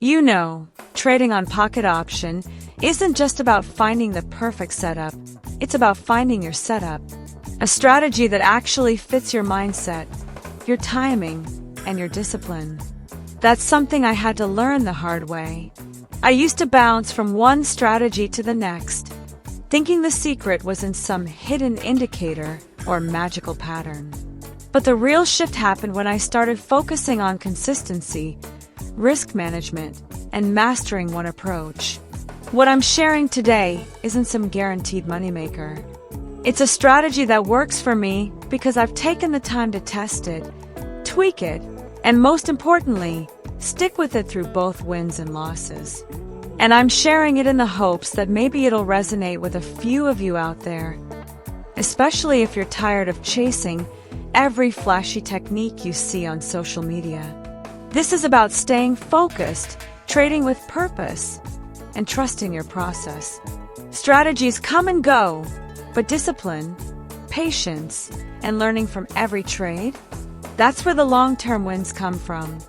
You know, trading on pocket option isn't just about finding the perfect setup, it's about finding your setup. A strategy that actually fits your mindset, your timing, and your discipline. That's something I had to learn the hard way. I used to bounce from one strategy to the next, thinking the secret was in some hidden indicator or magical pattern. But the real shift happened when I started focusing on consistency, risk management, and mastering one approach. What I'm sharing today isn't some guaranteed moneymaker. It's a strategy that works for me because I've taken the time to test it, tweak it, and most importantly, stick with it through both wins and losses. And I'm sharing it in the hopes that maybe it'll resonate with a few of you out there, especially if you're tired of chasing every flashy technique you see on social media. This is about staying focused, trading with purpose, and trusting your process. Strategies come and go, but discipline, patience, and learning from every trade, that's where the long-term wins come from.